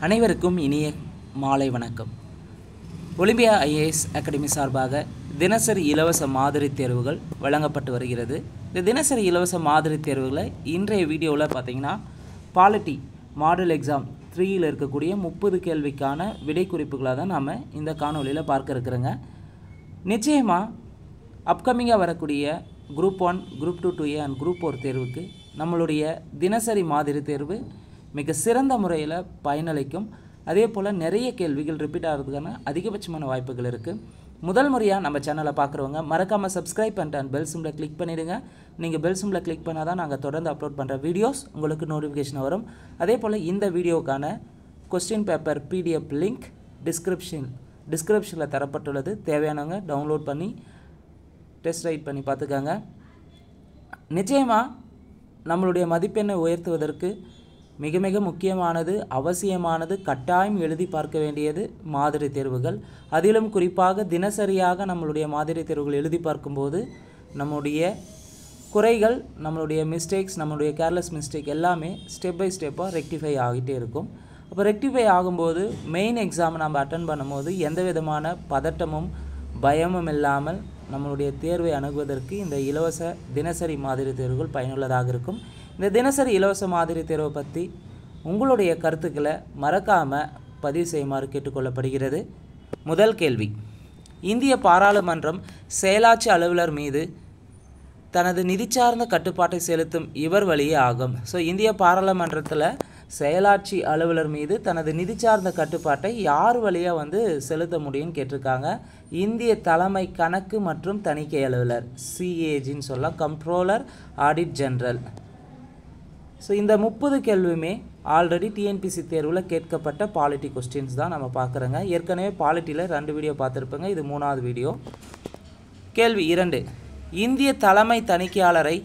அனைவருக்கும் இனிய மாலை வணக்கம். ஒலிம்பியா ஐஏஎஸ் அகாடமி சார்பாக தினசரி இலவச மாதிரி தேர்வுகள் வழங்கப்பட்டு வருகிறது. இந்த தினசரி இலவச மாதிரி தேர்வுகளை இன்றைய வீடியோவில் பார்த்தீங்கன்னா பாலிட்டி மாடல் எக்ஸாம் 3ல் இருக்கக்கூடிய 30 கேள்விக்கான விடை குறிப்புகளாக தான் நாம் இந்த காணொலியில் பார்க்க இருக்கிறோங்க. நிச்சயமாக அப்கமிங்காக வரக்கூடிய group 1, group 2, 2A and group 4 தேர்வுக்கு நம்மளுடைய தினசரி மாதிரி தேர்வு மிக சிறந்த முறையில் பயனளிக்கும். அதே போல் நிறைய கேள்விகள் ரிப்பீட் ஆகிறதுக்கான அதிகபட்சமான வாய்ப்புகள் இருக்குது. முதல் முறையாக நம்ம சேனலை பார்க்குறவங்க மறக்காமல் சப்ஸ்கிரைப் பண்ணிட்டு அண்ட் பெல் சிம்பில் கிளிக் பண்ணிவிடுங்க. நீங்கள் பெல் சிம்பில் கிளிக் பண்ணால் தான் நாங்கள் தொடர்ந்து அப்லோட் பண்ணுற வீடியோஸ் உங்களுக்கு நோட்டிஃபிகேஷன் வரும். அதே போல் இந்த வீடியோக்கான கொஸ்டின் பேப்பர் PDF லிங்க் டிஸ்கிரிப்ஷனில் தரப்பட்டுள்ளது. தேவையானவங்க டவுன்லோட் பண்ணி டெஸ்ட் ரைட் பண்ணி பார்த்துக்காங்க. நிச்சயமாக நம்மளுடைய மதிப்பெண்ணை உயர்த்துவதற்கு மிக மிக முக்கியமானது, அவசியமானது, கட்டாயம் எழுதி பார்க்க வேண்டியது மாதிரி தேர்வுகள். அதிலும் குறிப்பாக தினசரியாக நம்மளுடைய மாதிரி தேர்வுகள் எழுதி பார்க்கும்போது நம்முடைய குறைகள், நம்மளுடைய மிஸ்டேக்ஸ், நம்மளுடைய கேர்லெஸ் மிஸ்டேக் எல்லாமே ஸ்டெப் பை ஸ்டெப்பாக ரெக்டிஃபை ஆகிட்டே இருக்கும். அப்போ ரெக்டிஃபை ஆகும்போது மெயின் எக்ஸாம் நம்ம அட்டன் பண்ணும்போது எந்த விதமான பதட்டமும் பயமும் இல்லாமல் நம்மளுடைய தேர்வை அணுகுவதற்கு இந்த இலவச தினசரி மாதிரி தேர்வுகள் பயனுள்ளதாக இருக்கும். இந்த தினசரி இலவச மாதிரி தேர்வை பற்றி உங்களுடைய கருத்துக்களை மறக்காமல் பதிவு செய்யுமாறு கேட்டுக்கொள்ளப்படுகிறது. முதல் கேள்வி, இந்திய பாராளுமன்றம் செயலாட்சி அலுவலர் மீது தனது நிதி சார்ந்த கட்டுப்பாட்டை செலுத்தும் இவர் வழியே ஆகும். ஸோ இந்திய பாராளுமன்றத்தில் செயலாட்சி அலுவலர் மீது தனது நிதி சார்ந்த கட்டுப்பாட்டை யார் வழியாக செலுத்த முடியும்னு கேட்டிருக்காங்க. இந்திய தலைமை கணக்கு மற்றும் தணிக்கை அலுவலர், CAGன்னு சொல்லலாம், கம்ப்ட்ரோலர் ஆடிட் ஜெனரல். ஸோ இந்த 30 கேள்வியுமே ஆல்ரெடி TNPSC தேர்வில் கேட்கப்பட்ட பாலிட்டி கொஸ்டின்ஸ் தான் நம்ம பார்க்குறோங்க. ஏற்கனவே பாலிட்டியில் 2 வீடியோ பார்த்துருப்பேங்க, இது 3வது வீடியோ. கேள்வி 2, இந்திய தலைமை தணிக்கையாளரை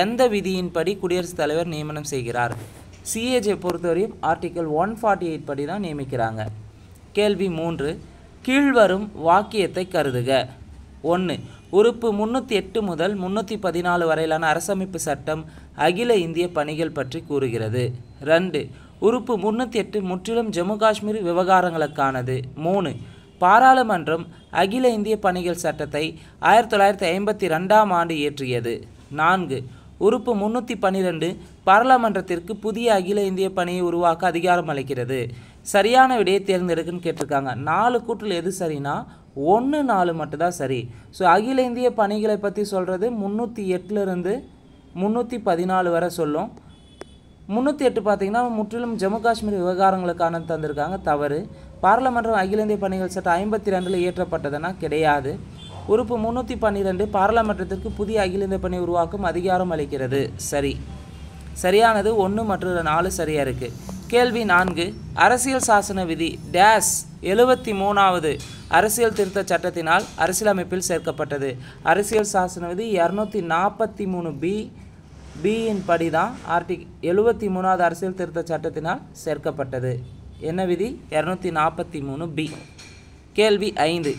எந்த விதியின்படி குடியரசுத் தலைவர் நியமனம் செய்கிறார்? CAG பொறுத்தவரையும் ஆர்டிக்கல் 148 படி தான் நியமிக்கிறாங்க. கேள்வி 3, கீழ்வரும் வாக்கியத்தை கருதுக. 1, உறுப்பு 308 முதல் 314 வரையிலான அரசமைப்பு சட்டம் அகில இந்திய பணிகள் பற்றி கூறுகிறது. 2, உறுப்பு 308 முற்றிலும் ஜம்மு காஷ்மீர் விவகாரங்களுக்கானது. 3, பாராளுமன்றம் அகில இந்திய பணிகள் சட்டத்தை 1952ஆம் ஆண்டு இயற்றியது. 4, உறுப்பு 312 பாராளுமன்றத்திற்கு புதிய அகில இந்திய பணியை உருவாக்க அதிகாரம் அளிக்கிறது. சரியான விடையை தேர்ந்தெடுக்குன்னு கேட்டிருக்காங்க. 4 கூற்றில் எது சரினா 1, 4 மட்டும்தான் சரி. ஸோ அகில இந்திய பணிகளை பற்றி சொல்கிறது 308லிருந்து 314 வரை சொல்லும். 308 பார்த்திங்கன்னா முற்றிலும் ஜம்மு காஷ்மீர் விவகாரங்களுக்கான தந்திருக்காங்க, தவறு. பாராளுமன்றம் அகில இந்திய பணிகள் சட்டம் 52 இயற்றப்பட்டதுன்னா கிடையாது. உறுப்பு 312 பாராளுமன்றத்திற்கு புதிய அகில இந்திய பணி உருவாக்கும் அதிகாரம் அளிக்கிறது, சரி. சரியானது 1 மற்றும் 4 சரியாக இருக்குது. கேள்வி 4, அரசியல் சாசன விதி டேஸ் 73வது அரசியல் திருத்த சட்டத்தினால் அரசியலமைப்பில் சேர்க்கப்பட்டது. அரசியல் சாசன விதி 243B படி தான் 73வது அரசியல் திருத்த சட்டத்தினால் சேர்க்கப்பட்டது. என்ன விதி? 243B. கேள்வி 5,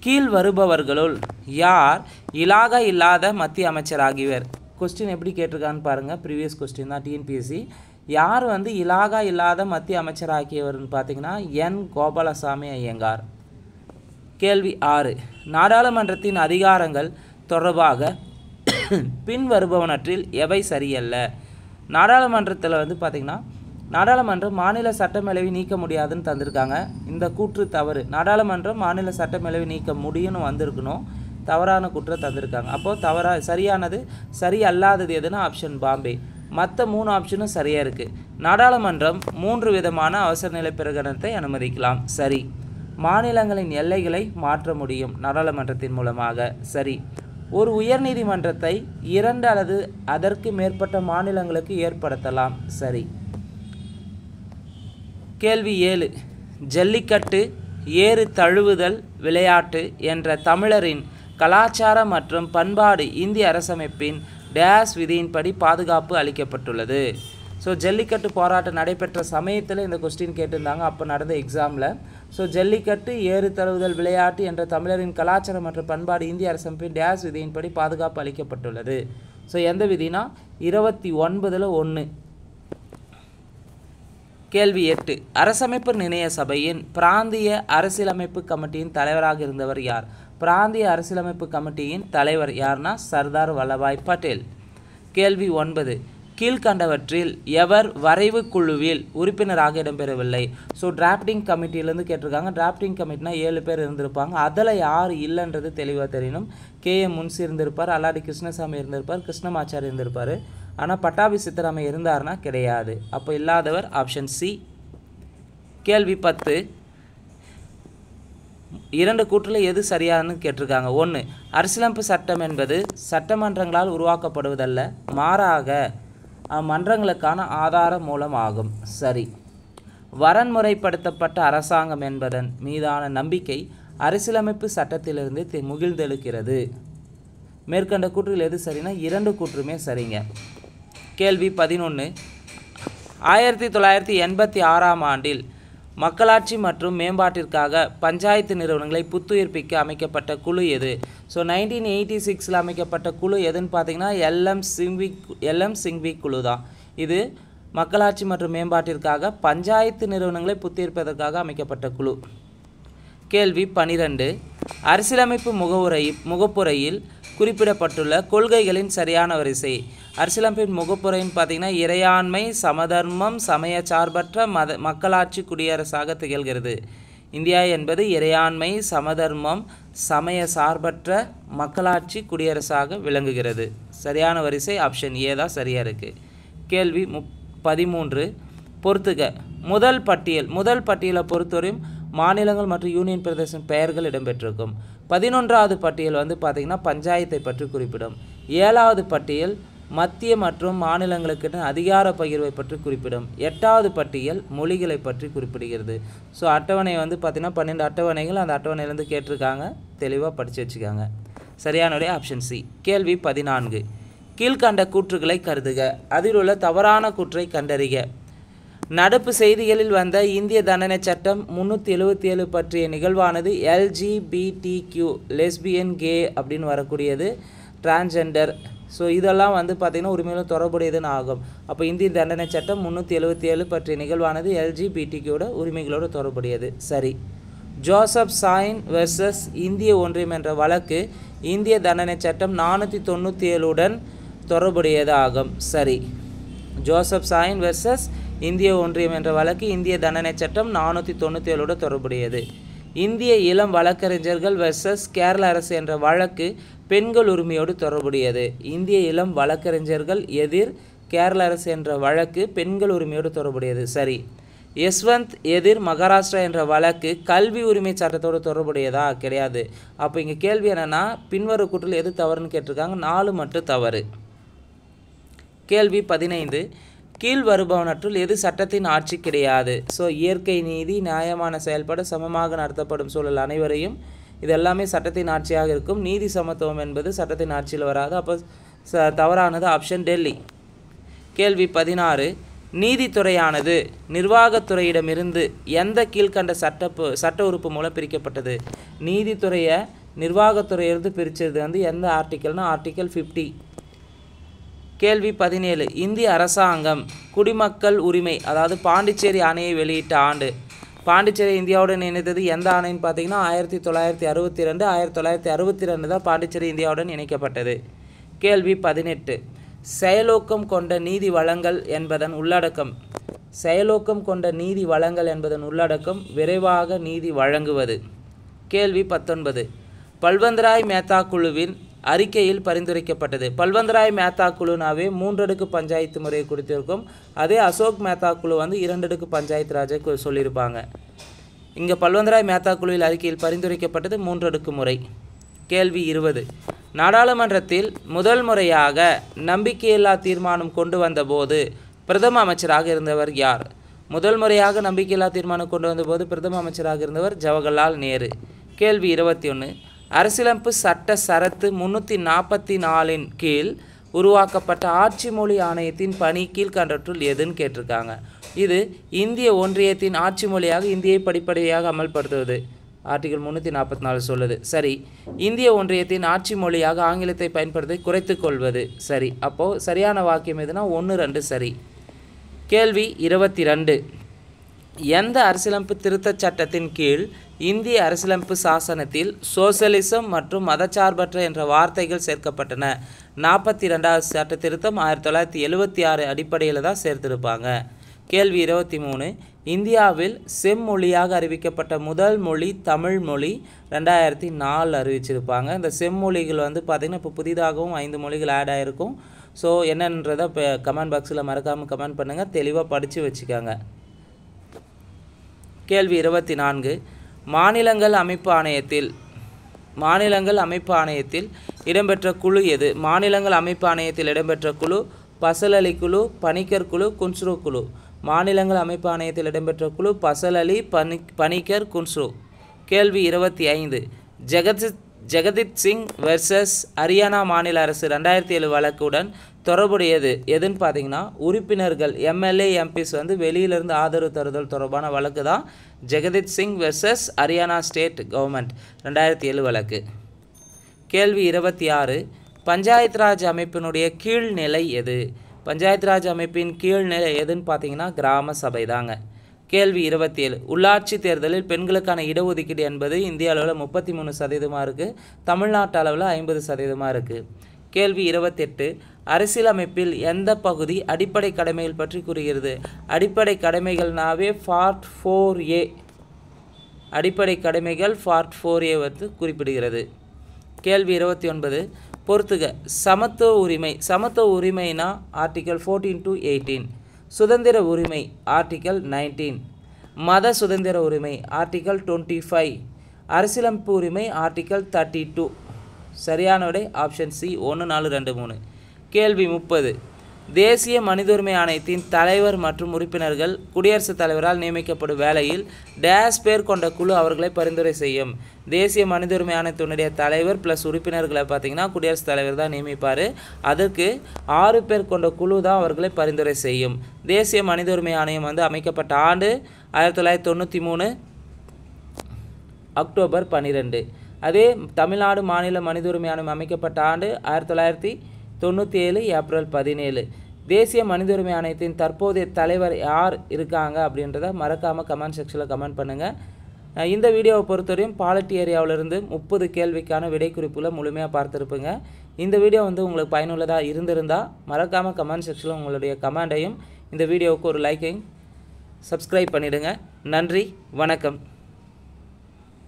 கீழ் வருபவர்களுள் யார் இலாகா இல்லாத மத்திய அமைச்சர் ஆகியவர்? கொஸ்டின் எப்படி கேட்டிருக்கான்னு பாருங்கள். ப்ரீவியஸ் கொஸ்டின் தான் TNPSC. யார் இலாகா இல்லாத மத்திய அமைச்சர் ஆகியவர்னு பார்த்தீங்கன்னா N. கோபாலசாமி ஐயங்கார். கேள்வி 6, நாடாளுமன்றத்தின் அதிகாரங்கள் தொடர்பாக பின் வருபவனற்றில் எவை சரியல்ல? நாடாளுமன்றத்தில் பார்த்திங்கன்னா நாடாளுமன்றம் மாநில சட்டமேலவை நீக்க முடியாதுன்னு தந்திருக்காங்க. இந்த கூற்று தவறு. நாடாளுமன்றம் மாநில சட்டமேலவை நீக்க முடியும்னு வந்திருக்கணும், தவறான கூற்றை தந்திருக்காங்க. அப்போது சரியானது சரி அல்லாதது எதுனா ஆப்ஷன் பாம்பே. மற்ற 3 ஆப்ஷனும் சரியாக இருக்குது. நாடாளுமன்றம் 3 விதமான அவசர நிலை பிரகடனத்தை அனுமதிக்கலாம், சரி. மாநிலங்களின் எல்லைகளை மாற்ற முடியும் நாடாளுமன்றத்தின் மூலமாக, சரி. ஒரு உயர்நீதிமன்றத்தை 2 அல்லது அதற்கு மேற்பட்ட மாநிலங்களுக்கு ஏற்படுத்தலாம், சரி. கேள்வி 7, ஜல்லிக்கட்டு ஏறு தழுவுதல் விளையாட்டு என்ற தமிழரின் கலாச்சார மற்றும் பண்பாடு இந்திய அரசமைப்பின் டேஸ் விதியின்படி பாதுகாப்பு அளிக்கப்பட்டுள்ளது. ஸோ ஜல்லிக்கட்டு போராட்டம் நடைபெற்ற சமயத்தில் இந்த கொஸ்டின் கேட்டிருந்தாங்க, அப்போ நடந்த எக்ஸாமில். ஸோ ஜல்லிக்கட்டு ஏறு தழுவுதல் விளையாட்டு என்ற தமிழரின் கலாச்சாரம் மற்றும் பண்பாடு இந்திய அரசமைப்பின் டேஸ் விதியின்படி பாதுகாப்பு அளிக்கப்பட்டுள்ளது. ஸோ எந்த விதினா 29ல் 1. கேள்வி 8. அரசமைப்பு நிர்ணய சபையின் பிராந்திய அரசியலமைப்பு கமிட்டியின் தலைவராக இருந்தவர் யார்? பிராந்திய அரசியலமைப்பு கமிட்டியின் தலைவர் யார்னா சர்தார் வல்லபாய் பட்டேல். கேள்வி 9. கீழ்கண்டவற்றில் எவர் வரைவு குழுவில் உறுப்பினராக இடம்பெறவில்லை? ஸோ டிராஃப்டிங் கமிட்டியிலேருந்து கேட்டிருக்காங்க. டிராஃப்டிங் கமிட்டினா 7 பேர் இருந்திருப்பாங்க. அதில் யார் இல்லைன்றது தெளிவாக தெரியணும். KM முன்சி இருந்திருப்பார், அல்லாடி கிருஷ்ணசாமி இருந்திருப்பார், கிருஷ்ணமாச்சாரி இருந்திருப்பார். ஆனால் பட்டாபி சித்தராமையா இருந்தார்னா கிடையாது. அப்போ இல்லாதவர் ஆப்ஷன் சி. கேள்வி 10. 2 கூற்றில் எது சரியானு கேட்டிருக்காங்க. 1. அரசியலமைப்பு சட்டம் என்பது சட்டமன்றங்களால் உருவாக்கப்படுவதல்ல, மாறாக மன்றங்களுக்கான ஆதார மூலம் ஆகும். சரி. வரன்முறைப்படுத்தப்பட்ட அரசாங்கம் என்பதன் மீதான நம்பிக்கை அரசியலமைப்பு சட்டத்திலிருந்து முகிழ்ந்தெழுக்கிறது. மேற்கண்ட கூற்றில் எது சரினா 2 கூற்றுமே சரிங்க. கேள்வி 11. 1986ஆம் ஆண்டில் மக்களாட்சி மற்றும் மேம்பாட்டிற்காக பஞ்சாயத்து நிறுவனங்களை புத்துயிர்ப்பிக்க அமைக்கப்பட்ட குழு எது? ஸோ 1986 அமைக்கப்பட்ட குழு எதுன்னு பார்த்தீங்கன்னா எல்எம் சிங்வி குழு தான். இது மக்களாட்சி மற்றும் மேம்பாட்டிற்காக பஞ்சாயத்து நிறுவனங்களை புத்துயிர்ப்பதற்காக அமைக்கப்பட்ட குழு. கேள்வி 12. அரசியலமைப்பு முகப்புரையில் குறிப்பிடப்பட்டுள்ள கொள்கைகளின் சரியான வரிசை. அரசியலமைப்பின் முகப்புரைன்னு பார்த்தீங்கன்னா இறையாண்மை, சமதர்மம், சமய சார்பற்ற மக்களாட்சி குடியரசாக திகழ்கிறது. இந்தியா என்பது இறையாண்மை, சமதர்மம், சமய சார்பற்ற மக்களாட்சி குடியரசாக விளங்குகிறது. சரியான வரிசை ஆப்ஷன் ஏ தான் சரியாக இருக்குது. கேள்வி 13. பொறுத்துக. முதல் பட்டியலை பொறுத்தவரையும் மாநிலங்கள் மற்றும் யூனியன் பிரதேசம் பெயர்கள் இடம்பெற்றிருக்கும். 11வது பட்டியல் வந்து பார்த்திங்கன்னா பஞ்சாயத்தை பற்றி குறிப்பிடும். 7வது பட்டியல் மத்திய மற்றும் மாநிலங்களுக்கு அதிகார பகிர்வை பற்றி குறிப்பிடும். 8வது பட்டியல் மொழிகளை பற்றி குறிப்பிடுகிறது. ஸோ அட்டவணை வந்து பார்த்திங்கன்னா 12 அட்டவணைகள் அந்த அட்டவணையிலேருந்து கேட்டிருக்காங்க. தெளிவாக படித்து வச்சுக்காங்க. சரியானோடைய ஆப்ஷன் சி. கேள்வி 14. கீழ்கண்ட கூற்றுகளை கருதுக. அதில் உள்ள தவறான கூற்றை கண்டறிக. நடப்பு செய்திகளில் வந்த இந்திய தண்டனை சட்டம் 377 பற்றிய நிகழ்வானது LGBTQ லெஸ்பியன், கே அப்படின்னு வரக்கூடியது, டிரான்ஸ்ஜெண்டர். ஸோ இதெல்லாம் வந்து பார்த்திங்கன்னா உரிமையிலும் தொடர்புடையதுன்னு ஆகும். அப்போ இந்திய தண்டனை சட்டம் 377 பற்றிய நிகழ்வானது LGBTQட உரிமைகளோடு தொடர்புடையது. சரி. ஜோசப் சாயின் வெர்சஸ் இந்திய ஒன்றியம் என்ற வழக்கு இந்திய தண்டனை சட்டம் 497 தொடர்புடையது ஆகும். சரி. ஜோசப் சாயின் வெர்சஸ் இந்திய ஒன்றியம் என்ற வழக்கு இந்திய தண்டனை சட்டம் 497 தொடர்புடையது. இந்திய இளம் வழக்கறிஞர்கள் வெர்சஸ் கேரள அரசு என்ற வழக்கு பெண்கள் உரிமையோடு தொடர்புடையது. இந்திய இளம் வழக்கறிஞர்கள் எதிர் கேரள அரசு என்ற வழக்கு பெண்கள் உரிமையோடு தொடர்புடையது. சரி. யஸ்வந்த் எதிர் மகாராஷ்டிரா என்ற வழக்கு கல்வி உரிமை சட்டத்தோடு தொடர்புடையதா? கிடையாது. அப்போ இங்கே கேள்வி என்னென்னா பின்வரும் கூற்றில் எது தவறுன்னு கேட்டிருக்காங்க. 4 மட்டும் தவறு. கேள்வி 15. கீழ் வருபவனற்றுள் எது சட்டத்தின் ஆட்சி கிடையாது? ஸோ இயற்கை நீதி, நியாயமான செயல்பாடு, சமமாக நடத்தப்படும் சூழல் அனைவரையும், இது எல்லாமே சட்டத்தின் ஆட்சியாக இருக்கும். நீதி சமத்துவம் என்பது சட்டத்தின் ஆட்சியில் வராது. அப்போ தவறானது ஆப்ஷன் டெல்லி. கேள்வி 16. நீதித்துறையானது நிர்வாகத்துறையிடமிருந்து எந்த கீழ்கண்ட சட்ட உறுப்பு மூலம் பிரிக்கப்பட்டது? நீதித்துறையை நிர்வாகத்துறையிலிருந்து பிரித்தது வந்து எந்த ஆர்டிக்கல்னா ஆர்டிக்கல் 50. கேள்வி 17. இந்திய அரசாங்கம் குடிமக்கள் உரிமை அதாவது பாண்டிச்சேரி ஆணையை வெளியிட்ட ஆண்டு. பாண்டிச்சேரி இந்தியாவுடன் இணைந்தது எந்த ஆணைன்னு பார்த்தீங்கன்னா 1962. 1962 தான் பாண்டிச்சேரி இந்தியாவுடன் இணைக்கப்பட்டது. கேள்வி 18. செயலோக்கம் கொண்ட நீதி வழங்கல் என்பதன் உள்ளடக்கம் விரைவாக நீதி வழங்குவது. கேள்வி 19. பல்வந்த்ராய் மேத்தா குழுவின் அறிக்கையில் பரிந்துரைக்கப்பட்டது. பல்வந்த்ராய் மேத்தா குழுனாவே 3 அடுக்கு பஞ்சாயத்து முறையை கொடுத்திருக்கும். அதே அசோக் மேத்தா குழு வந்து 2 அடுக்கு பஞ்சாயத்து ராஜை சொல்லியிருப்பாங்க. இங்கே பல்வந்த்ராய் மேத்தா குழுவில் அறிக்கையில் பரிந்துரைக்கப்பட்டது 3 அடுக்கு முறை. கேள்வி 20. நாடாளுமன்றத்தில் முதல் முறையாக நம்பிக்கையில்லா தீர்மானம் கொண்டு வந்தபோது பிரதம அமைச்சராக இருந்தவர் யார்? முதல் முறையாக நம்பிக்கையில்லா தீர்மானம் கொண்டு வந்தபோது பிரதம அமைச்சராக இருந்தவர் ஜவஹர்லால் நேரு. கேள்வி 21. அரசியலமைப்பு சட்ட சரத்து 344 கீழ் உருவாக்கப்பட்ட ஆட்சி மொழி ஆணையத்தின் பணி கீழ்கண்டவற்றுள் எதுன்னு கேட்டிருக்காங்க. இது இந்திய ஒன்றியத்தின் ஆட்சி மொழியாக இந்தியை படிப்படியாக அமல்படுத்துவது. ஆர்டிகல் 344 சொல்லுது. சரி. இந்திய ஒன்றியத்தின் ஆட்சி மொழியாக ஆங்கிலத்தை பயன்படுத்தி குறைத்து கொள்வது. சரி. அப்போது சரியான வாக்கியம் எதுனா 1, 2 சரி. கேள்வி 22. எந்த அரசியலமைப்பு திருத்தச் சட்டத்தின் கீழ் இந்திய அரசியலமைப்பு சாசனத்தில் சோசலிசம் மற்றும் மதச்சார்பற்ற என்ற வார்த்தைகள் சேர்க்கப்பட்டன? 42வது சட்ட திருத்தம் 1976 அடிப்படையில் தான் சேர்த்திருப்பாங்க. கேள்வி 23. இந்தியாவில் செம்மொழியாக அறிவிக்கப்பட்ட முதல் மொழி தமிழ் மொழி 2004 அறிவிச்சிருப்பாங்க. இந்த செம்மொழிகள் வந்து பார்த்திங்கன்னா இப்போ புதிதாகவும் 5 மொழிகள் ஆட் ஆகிருக்கும். ஸோ என்னன்றதை இப்போ கமெண்ட் பாக்ஸில் மறக்காமல் கமெண்ட் பண்ணுங்கள், தெளிவாக படித்து வச்சுக்கோங்க. கேள்வி 24. மாநிலங்கள் அமைப்பு ஆணையத்தில் இடம்பெற்ற குழு எது? மாநிலங்கள் அமைப்பு ஆணையத்தில் இடம்பெற்ற குழு பசல் அலி குழு, பணிக்கர் குழு, குன்ஸ்ரு குழு. மாநிலங்கள் அமைப்பு ஆணையத்தில் இடம்பெற்ற குழு பசல் அலி, பணிக்கர், குன்ஸ்ரு. கேள்வி 25. ஜெகதீப் சிங் வெர்சஸ் ஹரியானா மாநில அரசு 2007 வழக்குடன் தொடர்புடையது எதுன்னு பார்த்தீங்கன்னா, உறுப்பினர்கள் எம்எல்ஏ எம்பிஸ் வந்து வெளியிலிருந்து ஆதரவு தருதல் தொடர்பான வழக்கு தான் Jagdeep Singh versus Haryana state government 2007 வழக்கு. கேள்வி 26. பஞ்சாயத்து ராஜ் அமைப்பினுடைய கீழ்நிலை எது? பஞ்சாயத்து ராஜ் அமைப்பின் கீழ்நிலை எதுன்னு பார்த்தீங்கன்னா கிராம சபை தாங்க. கேள்வி 27. உள்ளாட்சி தேர்தலில் பெண்களுக்கான இடஒதுக்கீடு என்பது இந்திய அளவில் 33% இருக்குது, தமிழ்நாட்டு அளவில் 50% இருக்குது. கேள்வி 28. அரசியலமைப்பில் எந்த பகுதி அடிப்படை கடமைகள் பற்றி கூறுகிறது? அடிப்படை கடமைகள்னாவே பார்ட் 4A, அடிப்படை கடமைகள் பார்ட் 4A வந்து குறிப்பிடுகிறது. கேள்வி 29. பொறுத்துக. சமத்துவ உரிமைனா ஆர்டிகல் 14 to 18. சுதந்திர உரிமை ஆர்டிகல் 19. மத சுதந்திர உரிமை ஆர்டிகல் 25. அரசியலமைப்பு உரிமை ஆர்டிகல் 32. சரியான விடை ஆப்ஷன் சி 1, 4, 2, 3. கேள்வி 30. தேசிய மனித உரிமை ஆணையத்தின் தலைவர் மற்றும் உறுப்பினர்கள் குடியரசுத் தலைவரால் நியமிக்கப்படும் வேளையில் டேஷ் பேர் கொண்ட குழு அவர்களை பரிந்துரை செய்யும். தேசிய மனித உரிமை ஆணையத்தினுடைய தலைவர் ப்ளஸ் உறுப்பினர்களை பார்த்திங்கன்னா குடியரசுத் தலைவர் தான் நியமிப்பார். அதற்கு 6 பேர் கொண்ட குழு தான் அவர்களை பரிந்துரை செய்யும். தேசிய மனித உரிமை ஆணையம் வந்து அமைக்கப்பட்ட ஆண்டு 1993 அக்டோபர் 12. அதே தமிழ்நாடு மாநில மனித உரிமை ஆணையம் அமைக்கப்பட்ட ஆண்டு 1997 ஏப்ரல் 17. தேசிய மனித உரிமை ஆணையத்தின் தற்போதைய தலைவர் யார் இருக்காங்க அப்படின்றத மறக்காமல் கமெண்ட் செக்ஷனில் கமெண்ட் பண்ணுங்கள். இந்த வீடியோவை பொறுத்தவரையும் பாலிட்டி ஏரியாவிலிருந்து 30 கேள்விக்கான விடை குறிப்புகளை முழுமையாக பார்த்துருப்பீங்க. இந்த வீடியோ வந்து உங்களுக்கு பயனுள்ளதாக இருந்திருந்தால் மறக்காமல் கமெண்ட் செக்ஷனில் உங்களுடைய கமெண்டையும் இந்த வீடியோவுக்கு ஒரு லைக்கையும் சப்ஸ்கிரைப் பண்ணிவிடுங்க. நன்றி, வணக்கம்.